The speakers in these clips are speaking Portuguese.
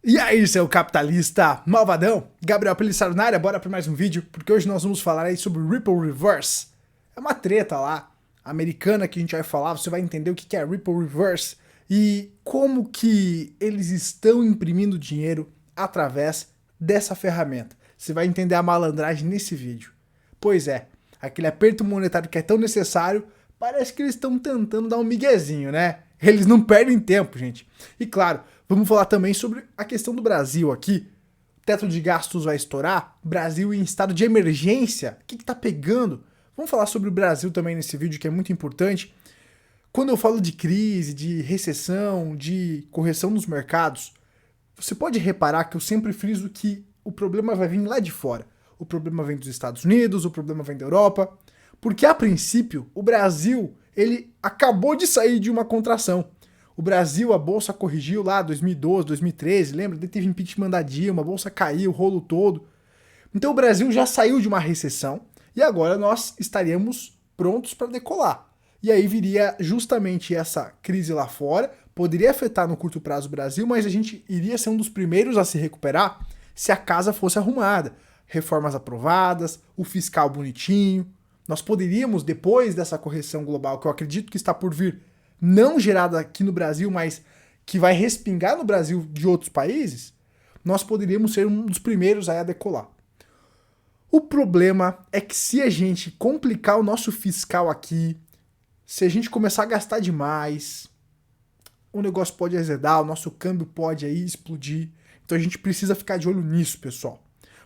E aí, seu capitalista malvadão? Gabriel Pelissaro na área, bora para mais um vídeo, porque hoje nós vamos falar aí sobre Ripple Reverse. É uma treta lá, americana, que a gente vai falar, você vai entender o que é Ripple Reverse e como que eles estão imprimindo dinheiro através dessa ferramenta. Você vai entender a malandragem nesse vídeo. Pois é, aquele aperto monetário que é tão necessário, parece que eles estão tentando dar um miguezinho, né? Eles não perdem tempo, gente. E claro, vamos falar também sobre a questão do Brasil aqui. O teto de gastos vai estourar? Brasil em estado de emergência? O que tá pegando? Vamos falar sobre o Brasil também nesse vídeo, que é muito importante. Quando eu falo de crise, de recessão, de correção nos mercados, você pode reparar que eu sempre friso que o problema vai vir lá de fora. O problema vem dos Estados Unidos, o problema vem da Europa, porque a princípio o Brasil ele acabou de sair de uma contração. O Brasil, a bolsa corrigiu lá 2012, 2013, lembra? Teve impeachment da Dilma, a bolsa caiu, o rolo todo. Então o Brasil já saiu de uma recessão e agora nós estaríamos prontos para decolar. E aí viria justamente essa crise lá fora, poderia afetar no curto prazo o Brasil, mas a gente iria ser um dos primeiros a se recuperar se a casa fosse arrumada. Reformas aprovadas, o fiscal bonitinho. Nós poderíamos, depois dessa correção global, que eu acredito que está por vir, não gerada aqui no Brasil, mas que vai respingar no Brasil de outros países, nós poderíamos ser um dos primeiros a decolar. O problema é que se a gente complicar o nosso fiscal aqui, se a gente começar a gastar demais, o negócio pode azedar, o nosso câmbio pode aí explodir. Então a gente precisa ficar de olho nisso, pessoal.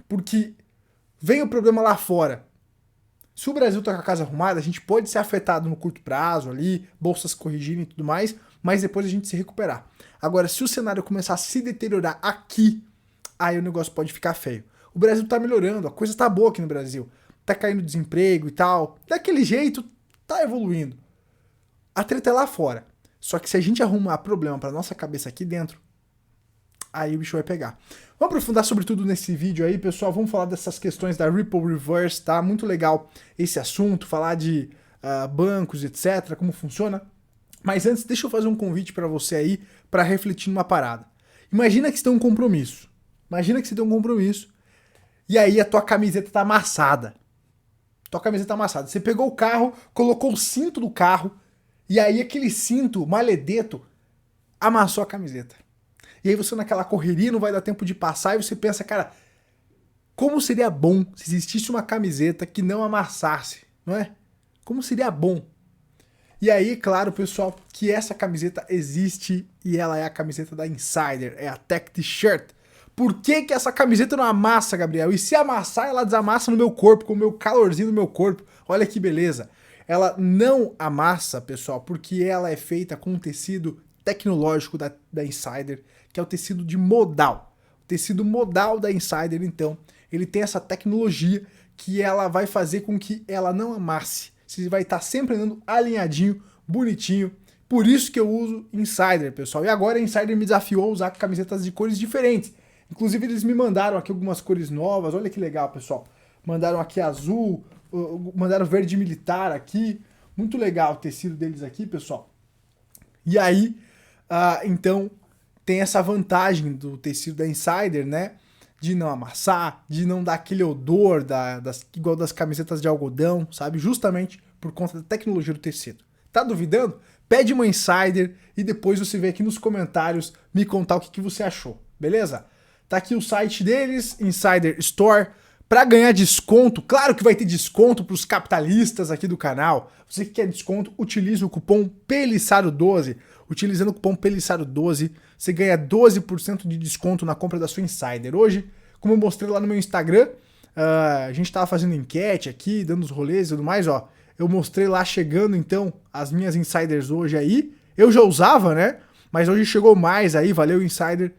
Porque vem o problema lá fora. Se o Brasil tá com a casa arrumada, a gente pode ser afetado no curto prazo ali, bolsas corrigirem e tudo mais, mas depois a gente se recuperar. Agora, se o cenário começar a se deteriorar aqui, aí o negócio pode ficar feio. O Brasil tá melhorando, a coisa tá boa aqui no Brasil. Tá caindo desemprego e tal. Daquele jeito, tá evoluindo. A treta é lá fora. Só que se a gente arrumar problema pra nossa cabeça aqui dentro, aí o bicho vai pegar. Vamos aprofundar sobre tudo nesse vídeo aí, pessoal. Vamos falar dessas questões da Ripple Reverse, tá? Muito legal esse assunto, falar de bancos, etc., como funciona. Mas antes, deixa eu fazer um convite para você aí para refletir numa parada. Imagina que você tem um compromisso. Imagina que você tem um compromisso e aí a tua camiseta tá amassada. Tua camiseta tá amassada. Você pegou o carro, colocou o cinto do carro e aí aquele cinto maledeto amassou a camiseta. E aí você naquela correria não vai dar tempo de passar e você pensa, cara, como seria bom se existisse uma camiseta que não amassasse, não é? Como seria bom? E aí, claro, pessoal, que essa camiseta existe e ela é a camiseta da Insider, é a Tech T-Shirt. Por que que essa camiseta não amassa, Gabriel? E se amassar, ela desamassa no meu corpo, com o meu calorzinho no meu corpo. Olha que beleza. Ela não amassa, pessoal, porque ela é feita com um tecido tecnológico da Insider, que é o tecido de modal. O tecido modal da Insider, então, ele tem essa tecnologia que ela vai fazer com que ela não amasse. Você vai estar sempre andando alinhadinho, bonitinho. Por isso que eu uso Insider, pessoal. E agora a Insider me desafiou a usar camisetas de cores diferentes. Inclusive eles me mandaram aqui algumas cores novas. Olha que legal, pessoal. Mandaram aqui azul, mandaram verde militar aqui. Muito legal o tecido deles aqui, pessoal. E aí, então, tem essa vantagem do tecido da Insider, né? De não amassar, de não dar aquele odor igual das camisetas de algodão, sabe? Justamente por conta da tecnologia do tecido. Tá duvidando? Pede uma Insider e depois você vem aqui nos comentários me contar o que você achou, beleza? Tá aqui o site deles, Insider Store. Para ganhar desconto, claro que vai ter desconto para os capitalistas aqui do canal. Você que quer desconto, utilize o cupom PELISSARO12. Utilizando o cupom PELISSARO12, você ganha 12% de desconto na compra da sua Insider. Hoje, como eu mostrei lá no meu Instagram, a gente estava fazendo enquete aqui, dando os rolês e tudo mais, ó. Eu mostrei lá chegando, então, as minhas Insiders hoje aí. Eu já usava, né? Mas hoje chegou mais aí, valeu Insider.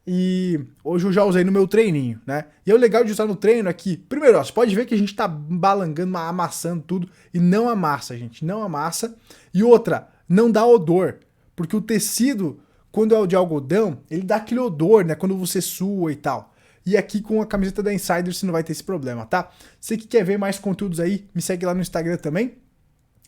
E hoje eu já usei no meu treininho, né? E é o legal de usar no treino aqui. Primeiro, ó, você pode ver que a gente tá balangando, amassando tudo. E não amassa, gente. Não amassa. E outra, não dá odor. Porque o tecido, quando é o de algodão, ele dá aquele odor, né? Quando você sua e tal. E aqui com a camiseta da Insider você não vai ter esse problema, tá? Você que quer ver mais conteúdos aí, me segue lá no Instagram também.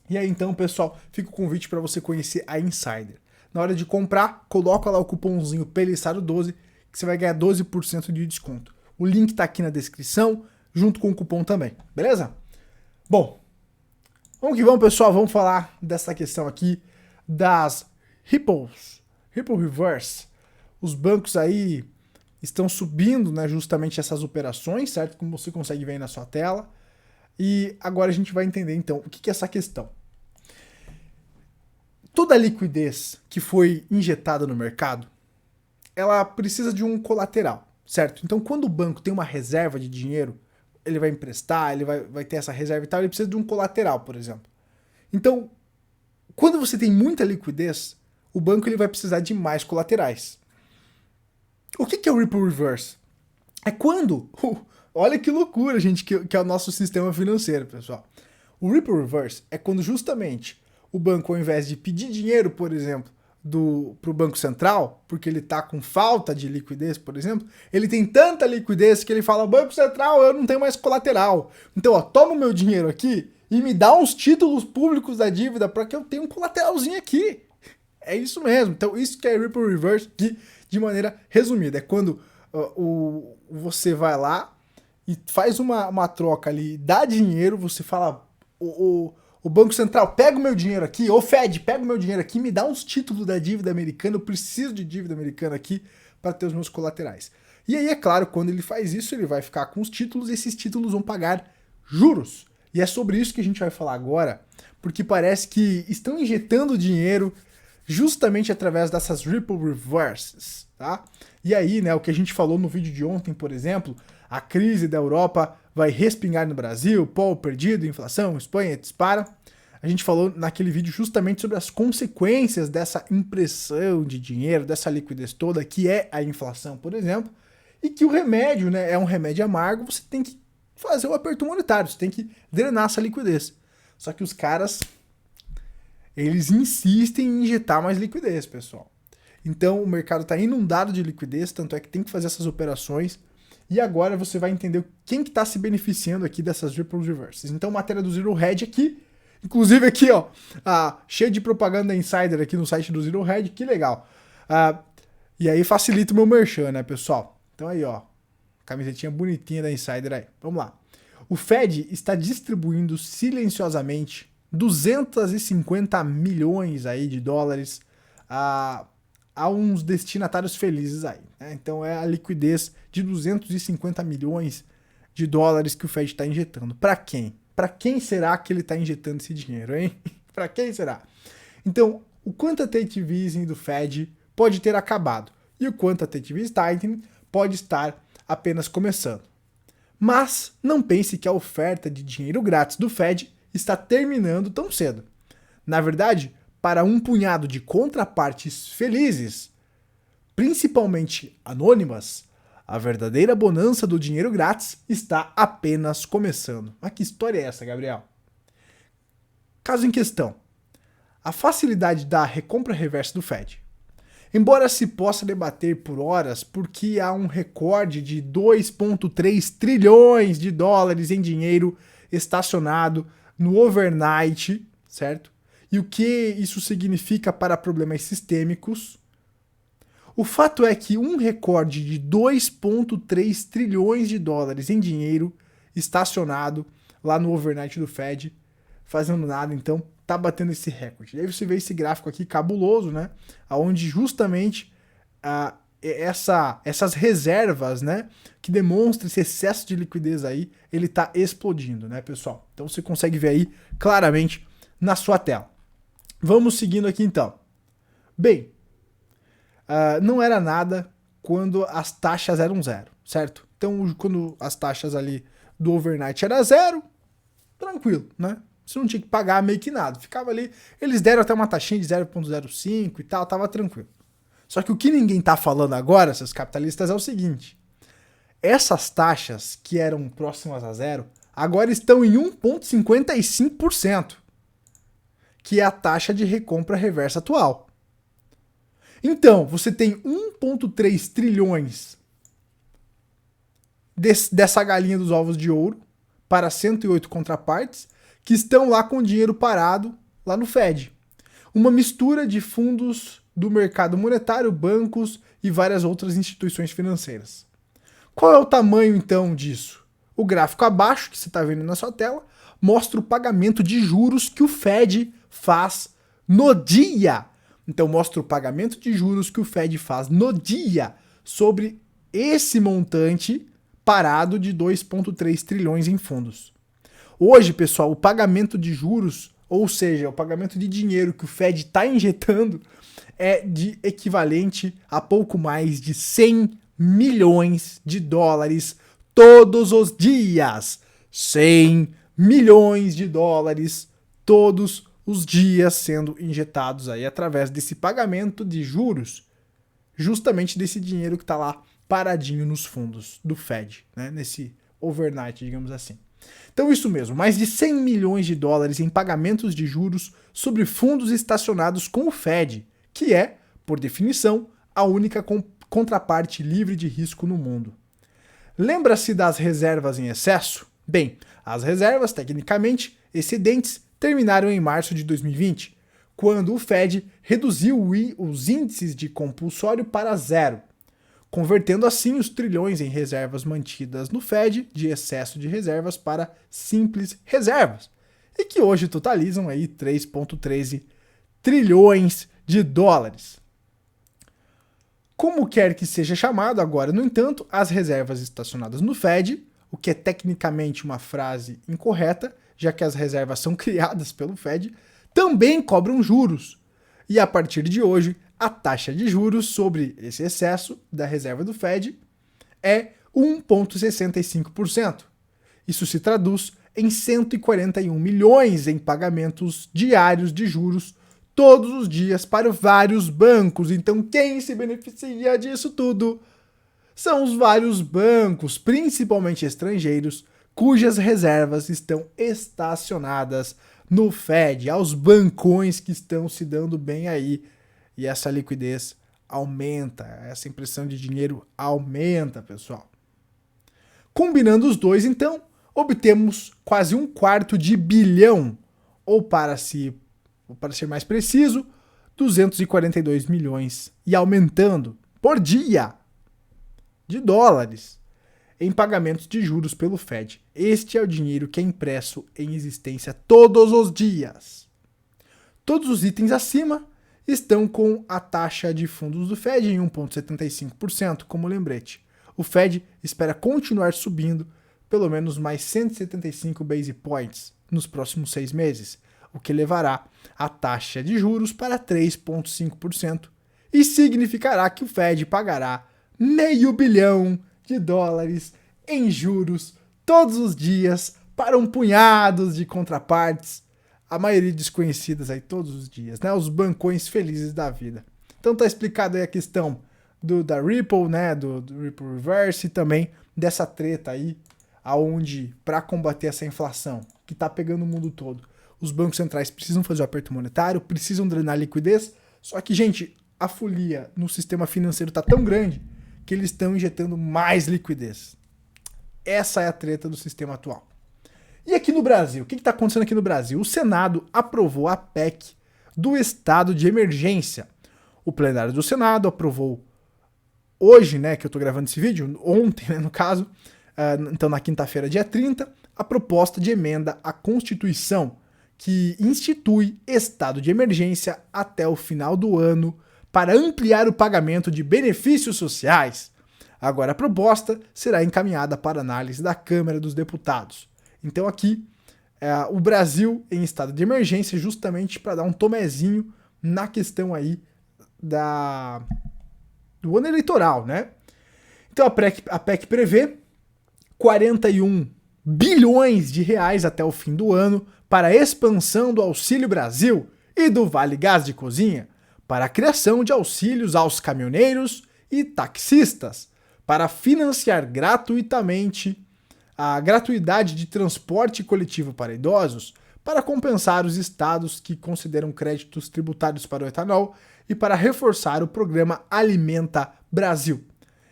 E aí então, pessoal, fica o convite para você conhecer a Insider. Na hora de comprar, coloca lá o cupomzinho PELISSARO12, que que você vai ganhar 12% de desconto. O link tá aqui na descrição, junto com o cupom também, beleza? Bom, vamos que vamos, pessoal, vamos falar dessa questão aqui das Ripple Reverse. Os bancos aí estão subindo, né, justamente essas operações, certo? Como você consegue ver aí na sua tela. E agora a gente vai entender, então, o que é essa questão. Toda a liquidez que foi injetada no mercado, ela precisa de um colateral, certo? Então, quando o banco tem uma reserva de dinheiro, ele vai emprestar, ele vai ter essa reserva e tal, ele precisa de um colateral, por exemplo. Então, quando você tem muita liquidez, o banco ele vai precisar de mais colaterais. O que é o Ripple Reverse? É quando... Olha que loucura, gente, que é o nosso sistema financeiro, pessoal. O Ripple Reverse é quando justamente o banco, ao invés de pedir dinheiro, por exemplo, para o Banco Central, porque ele está com falta de liquidez, por exemplo, ele tem tanta liquidez que ele fala, Banco Central, eu não tenho mais colateral. Então, ó, toma o meu dinheiro aqui e me dá uns títulos públicos da dívida para que eu tenha um colateralzinho aqui. É isso mesmo. Então, isso que é Ripple Reverse, que, de maneira resumida, é quando você vai lá e faz uma troca ali, dá dinheiro, você fala, o Banco Central, pega o meu dinheiro aqui, ô Fed, pega o meu dinheiro aqui, me dá uns títulos da dívida americana, eu preciso de dívida americana aqui para ter os meus colaterais. E aí, é claro, quando ele faz isso, ele vai ficar com os títulos e esses títulos vão pagar juros. E é sobre isso que a gente vai falar agora, porque parece que estão injetando dinheiro justamente através dessas Ripple Reverses, tá? E aí, né, o que a gente falou no vídeo de ontem, por exemplo, a crise da Europa vai respingar no Brasil, pó perdido, inflação, Espanha dispara. A gente falou naquele vídeo justamente sobre as consequências dessa impressão de dinheiro, dessa liquidez toda, que é a inflação, por exemplo, e que o remédio, né, é um remédio amargo, você tem que fazer o aperto monetário, você tem que drenar essa liquidez. Só que os caras, eles insistem em injetar mais liquidez, pessoal. Então o mercado está inundado de liquidez, tanto é que tem que fazer essas operações. E agora você vai entender quem que está se beneficiando aqui dessas Ripple Reverses. Então, matéria do Zero Hedge aqui, inclusive aqui, ó, cheio de propaganda insider aqui no site do Zero Hedge, que legal. E aí facilita o meu merchan, né, pessoal? Então aí, ó, camisetinha bonitinha da Insider aí. Vamos lá. O Fed está distribuindo silenciosamente 250 milhões aí de dólares a uns destinatários felizes aí, né? Então é a liquidez de 250 milhões de dólares que o Fed está injetando. Para quem? Para quem será que ele está injetando esse dinheiro, hein? Para quem será? Então, o quantitative easing do Fed pode ter acabado e o quantitative tightening pode estar apenas começando. Mas não pense que a oferta de dinheiro grátis do Fed está terminando tão cedo. Na verdade, para um punhado de contrapartes felizes, principalmente anônimas, a verdadeira bonança do dinheiro grátis está apenas começando. Mas que história é essa, Gabriel? Caso em questão, a facilidade da recompra reversa do Fed. Embora se possa debater por horas porque há um recorde de 2,3 trilhões de dólares em dinheiro estacionado no overnight, certo? E o que isso significa para problemas sistêmicos? O fato é que um recorde de 2,3 trilhões de dólares em dinheiro estacionado lá no overnight do Fed, fazendo nada, então tá batendo esse recorde. E aí você vê esse gráfico aqui cabuloso, né? Onde justamente essas reservas, né, que demonstram esse excesso de liquidez aí, ele tá explodindo, né, pessoal? Então você consegue ver aí claramente na sua tela. Vamos seguindo aqui então. Bem, não era nada quando as taxas eram zero, certo? Então, quando as taxas ali do overnight era zero, tranquilo, né? Você não tinha que pagar meio que nada. Ficava ali, eles deram até uma taxinha de 0,05 e tal, tava tranquilo. Só que o que ninguém tá falando agora, seus capitalistas, é o seguinte. Essas taxas que eram próximas a zero, agora estão em 1,55%. Que é a taxa de recompra reversa atual. Então, você tem 1,3 trilhões dessa galinha dos ovos de ouro para 108 contrapartes que estão lá com o dinheiro parado lá no Fed. Uma mistura de fundos do mercado monetário, bancos e várias outras instituições financeiras. Qual é o tamanho, então, disso? O gráfico abaixo, que você está vendo na sua tela, mostra o pagamento de juros que o Fed faz no dia. Então, mostra o pagamento de juros que o Fed faz no dia sobre esse montante parado de 2,3 trilhões em fundos. Hoje, pessoal, o pagamento de juros, ou seja, o pagamento de dinheiro que o Fed está injetando, é de equivalente a pouco mais de 100 milhões de dólares todos os dias. 100 milhões de dólares todos os dias sendo injetados aí através desse pagamento de juros, justamente desse dinheiro que está lá paradinho nos fundos do Fed, né? Nesse overnight, digamos assim. Então isso mesmo, mais de 100 milhões de dólares em pagamentos de juros sobre fundos estacionados com o Fed, que é, por definição, a única contraparte livre de risco no mundo. Lembra-se das reservas em excesso? Bem, as reservas, tecnicamente excedentes, terminaram em março de 2020, quando o Fed reduziu os índices de compulsório para zero, convertendo assim os trilhões em reservas mantidas no Fed de excesso de reservas para simples reservas, e que hoje totalizam aí 3,13 trilhões de dólares. Como quer que seja chamado agora, no entanto, as reservas estacionadas no Fed, o que é tecnicamente uma frase incorreta, já que as reservas são criadas pelo Fed, também cobram juros. E a partir de hoje, a taxa de juros sobre esse excesso da reserva do Fed é 1,65%. Isso se traduz em 141 milhões em pagamentos diários de juros todos os dias para vários bancos. Então quem se beneficia disso tudo são os vários bancos, principalmente estrangeiros, cujas reservas estão estacionadas no Fed, aos bancões que estão se dando bem aí. E essa liquidez aumenta, essa impressão de dinheiro aumenta, pessoal. Combinando os dois, então, obtemos quase 1/4 bilhão, ou para ser mais preciso, 242 milhões, e aumentando por dia, de dólares, em pagamentos de juros pelo Fed. Este é o dinheiro que é impresso em existência todos os dias. Todos os itens acima estão com a taxa de fundos do Fed em 1,75% como lembrete. O Fed espera continuar subindo pelo menos mais 175 base points nos próximos 6 meses, o que levará a taxa de juros para 3,5% e significará que o Fed pagará $500 milhão em juros todos os dias para um punhado de contrapartes, a maioria desconhecidas aí todos os dias, né? Os bancões felizes da vida. Então tá explicado aí a questão da Ripple, né? Do Ripple Reverse e também dessa treta aí, aonde para combater essa inflação que tá pegando o mundo todo, os bancos centrais precisam fazer o aperto monetário, precisam drenar liquidez, só que, gente, a folia no sistema financeiro tá tão grande que eles estão injetando mais liquidez. Essa é a treta do sistema atual. E aqui no Brasil, o que está acontecendo aqui no Brasil? O Senado aprovou a PEC do estado de emergência. O plenário do Senado aprovou hoje, né, que eu estou gravando esse vídeo, ontem, né, no caso, então na quinta-feira, dia 30, a proposta de emenda à Constituição, que institui estado de emergência até o final do ano para ampliar o pagamento de benefícios sociais. Agora a proposta será encaminhada para análise da Câmara dos Deputados. Então aqui, o Brasil em estado de emergência justamente para dar um tomezinho na questão aí do ano eleitoral, né? Então a PEC prevê 41 bilhões de reais até o fim do ano para a expansão do Auxílio Brasil e do Vale Gás de Cozinha, para a criação de auxílios aos caminhoneiros e taxistas, para financiar gratuitamente a gratuidade de transporte coletivo para idosos, para compensar os estados que consideram créditos tributários para o etanol e para reforçar o programa Alimenta Brasil.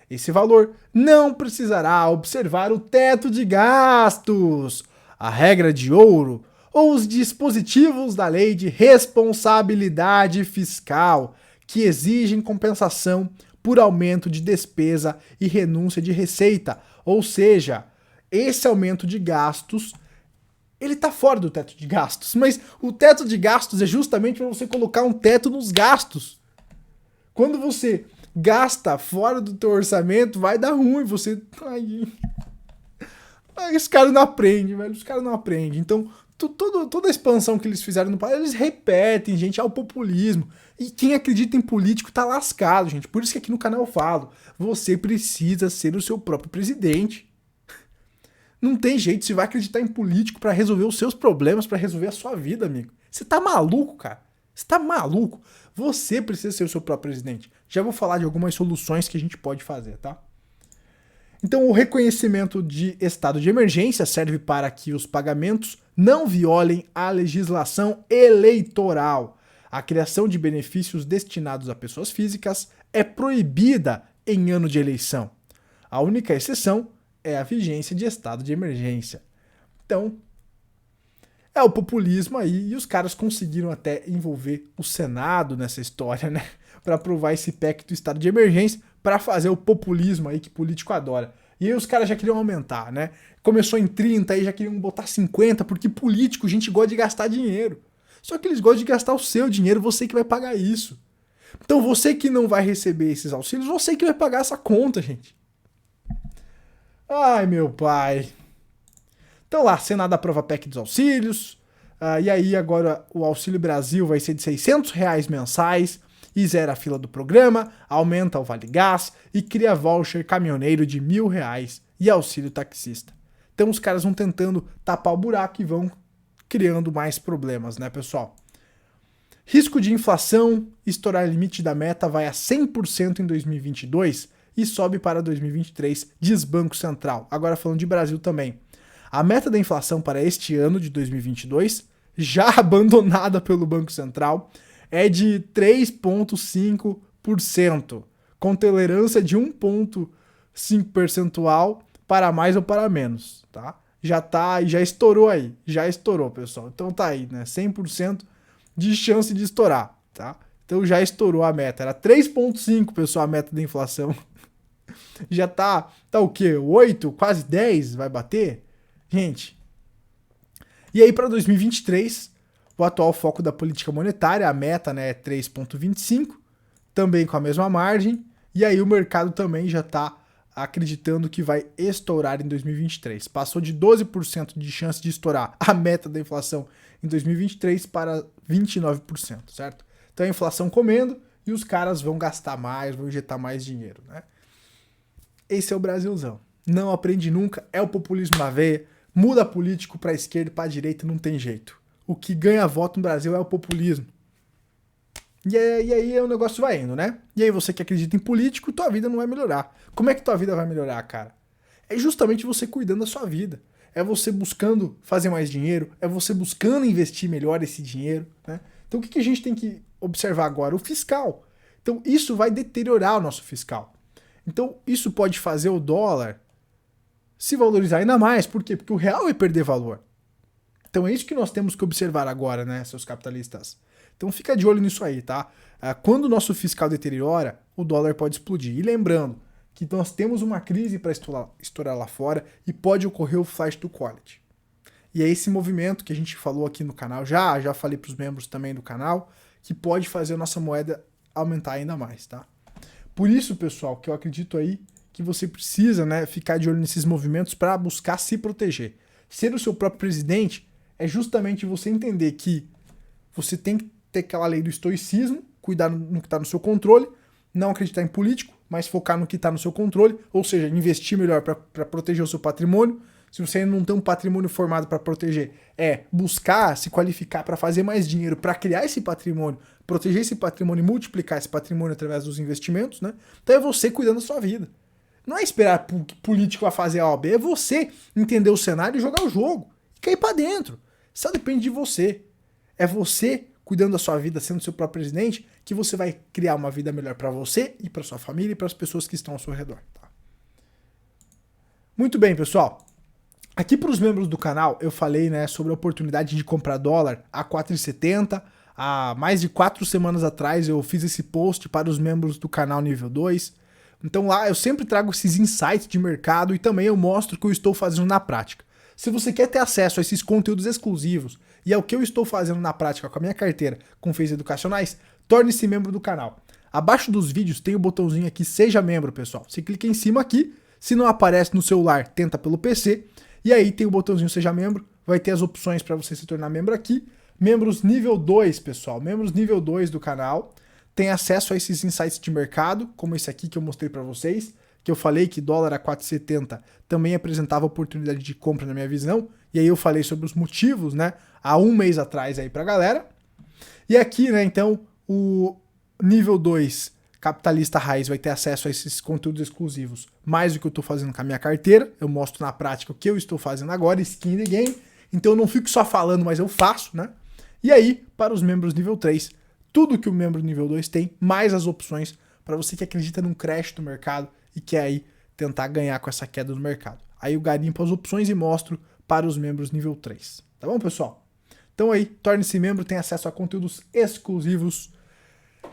Esse valor não precisará observar o teto de gastos, a regra de ouro ou os dispositivos da Lei de Responsabilidade Fiscal, que exigem compensação por aumento de despesa e renúncia de receita. Ou seja, esse aumento de gastos, ele tá fora do teto de gastos, mas o teto de gastos é justamente para você colocar um teto nos gastos. Quando você gasta fora do teu orçamento, vai dar ruim, você... Os caras não aprendem, velho, os caras não aprendem. Então, toda a expansão que eles fizeram no país, eles repetem, gente, o populismo. E quem acredita em político tá lascado, gente. Por isso que aqui no canal eu falo, você precisa ser o seu próprio presidente. Não tem jeito, você vai acreditar em político pra resolver os seus problemas, pra resolver a sua vida, amigo. Você tá maluco, cara? Você tá maluco? Você precisa ser o seu próprio presidente. Já vou falar de algumas soluções que a gente pode fazer, tá? Então, o reconhecimento de estado de emergência serve para que os pagamentos não violem a legislação eleitoral. A criação de benefícios destinados a pessoas físicas é proibida em ano de eleição. A única exceção é a vigência de estado de emergência. Então, é o populismo aí, e os caras conseguiram até envolver o Senado nessa história, né? Para aprovar esse PEC do estado de emergência, para fazer o populismo aí que político adora. E aí os caras já queriam aumentar, né? Começou em 30, aí já queriam botar 50, porque político, gente, gosta de gastar dinheiro. Só que eles gostam de gastar o seu dinheiro, você que vai pagar isso. Então você que não vai receber esses auxílios, você que vai pagar essa conta, gente. Ai, meu pai. Então lá, Senado aprova a PEC dos auxílios, e aí agora o Auxílio Brasil vai ser de R$600 mensais, e zera a fila do programa, aumenta o Vale Gás e cria voucher caminhoneiro de R$1.000 e auxílio taxista. Então os caras vão tentando tapar o buraco e vão criando mais problemas, né, pessoal? Risco de inflação, estourar limite da meta vai a 100% em 2022 e sobe para 2023, diz Banco Central. Agora falando de Brasil também. A meta da inflação para este ano de 2022, já abandonada pelo Banco Central, é de 3,5%, com tolerância de 1,5 percentual para mais ou para menos, tá? Já estourou aí, já estourou, pessoal. Então tá aí, né? 100% de chance de estourar, tá? Então já estourou a meta. Era 3,5, pessoal, a meta da inflação. Já tá o quê? 8, quase 10 vai bater? Gente. E aí para 2023, o atual foco da política monetária, a meta, né, é 3,25, também com a mesma margem, e aí o mercado também já está acreditando que vai estourar em 2023. Passou de 12% de chance de estourar a meta da inflação em 2023 para 29%, certo? Então a inflação comendo e os caras vão gastar mais, vão injetar mais dinheiro, né? Esse é o Brasilzão. Não aprende nunca, é o populismo na veia, muda político para a esquerda e para a direita, não tem jeito. O que ganha voto no Brasil é o populismo. E aí o negócio vai indo, né? E aí você que acredita em político, tua vida não vai melhorar. Como é que tua vida vai melhorar, cara? É justamente você cuidando da sua vida. É você buscando fazer mais dinheiro, é você buscando investir melhor esse dinheiro, né? Então o que a gente tem que observar agora? O fiscal. Então isso vai deteriorar o nosso fiscal. Então isso pode fazer o dólar se valorizar ainda mais. Por quê? Porque o real vai perder valor. Então é isso que nós temos que observar agora, né, seus capitalistas? Então fica de olho nisso aí, tá? Quando o nosso fiscal deteriora, o dólar pode explodir. E lembrando que nós temos uma crise para estourar lá fora e pode ocorrer o flight to quality. E é esse movimento que a gente falou aqui no canal, já falei para os membros também do canal, que pode fazer a nossa moeda aumentar ainda mais, tá? Por isso, pessoal, que eu acredito aí que você precisa, né, ficar de olho nesses movimentos para buscar se proteger. Ser o seu próprio presidente é justamente você entender que você tem que ter aquela lei do estoicismo, cuidar no que está no seu controle, não acreditar em político, mas focar no que está no seu controle, ou seja, investir melhor para proteger o seu patrimônio. Se você ainda não tem um patrimônio formado para proteger, é buscar se qualificar para fazer mais dinheiro, para criar esse patrimônio, proteger esse patrimônio e multiplicar esse patrimônio através dos investimentos, né? Então é você cuidando da sua vida. Não é esperar que o político vai fazer A ou B, é você entender o cenário e jogar o jogo. E cair para dentro. Só depende de você. É você cuidando da sua vida, sendo seu próprio presidente, que você vai criar uma vida melhor para você e para sua família e para as pessoas que estão ao seu redor. Tá? Muito bem, pessoal. Aqui para os membros do canal, eu falei, né, sobre a oportunidade de comprar dólar a 4,70, Há mais de 4 semanas atrás eu fiz esse post para os membros do canal nível 2. Então lá eu sempre trago esses insights de mercado e também eu mostro o que eu estou fazendo na prática. Se você quer ter acesso a esses conteúdos exclusivos e ao que eu estou fazendo na prática com a minha carteira com fins educacionais, torne-se membro do canal. Abaixo dos vídeos tem o botãozinho aqui Seja Membro, pessoal. Você clica em cima aqui, se não aparece no celular, tenta pelo PC, e aí tem o botãozinho Seja Membro, vai ter as opções para você se tornar membro aqui. Membros nível 2, pessoal, membros nível 2 do canal, tem acesso a esses insights de mercado, como esse aqui que eu mostrei para vocês, que eu falei que dólar a 4,70 também apresentava oportunidade de compra na minha visão, e aí eu falei sobre os motivos, né, há um mês atrás aí pra galera. E aqui, né, então, o nível 2, capitalista raiz, vai ter acesso a esses conteúdos exclusivos, mais do que eu tô fazendo com a minha carteira, eu mostro na prática o que eu estou fazendo agora, skin the game, então eu não fico só falando, mas eu faço, né. E aí, para os membros nível 3, tudo que o membro nível 2 tem, mais as opções para você que acredita num crash do mercado e quer aí tentar ganhar com essa queda do mercado. Aí eu garimpo as opções e mostro para os membros nível 3. Tá bom, pessoal? Então aí, torne-se membro, tem acesso a conteúdos exclusivos.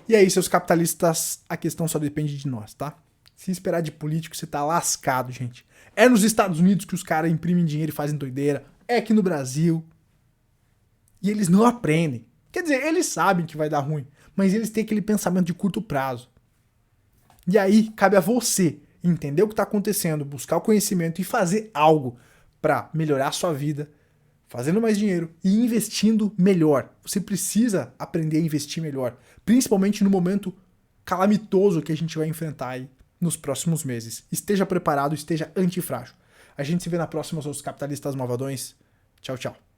E aí, seus capitalistas, a questão só depende de nós, tá? Se esperar de político, você tá lascado, gente. É nos Estados Unidos que os caras imprimem dinheiro e fazem doideira. É aqui no Brasil. E eles não aprendem. Quer dizer, eles sabem que vai dar ruim, mas eles têm aquele pensamento de curto prazo. E aí, cabe a você entender o que está acontecendo, buscar o conhecimento e fazer algo para melhorar a sua vida, fazendo mais dinheiro e investindo melhor. Você precisa aprender a investir melhor, principalmente no momento calamitoso que a gente vai enfrentar aí nos próximos meses. Esteja preparado, esteja antifrágil. A gente se vê na próxima, seus capitalistas malvadões. Tchau, tchau.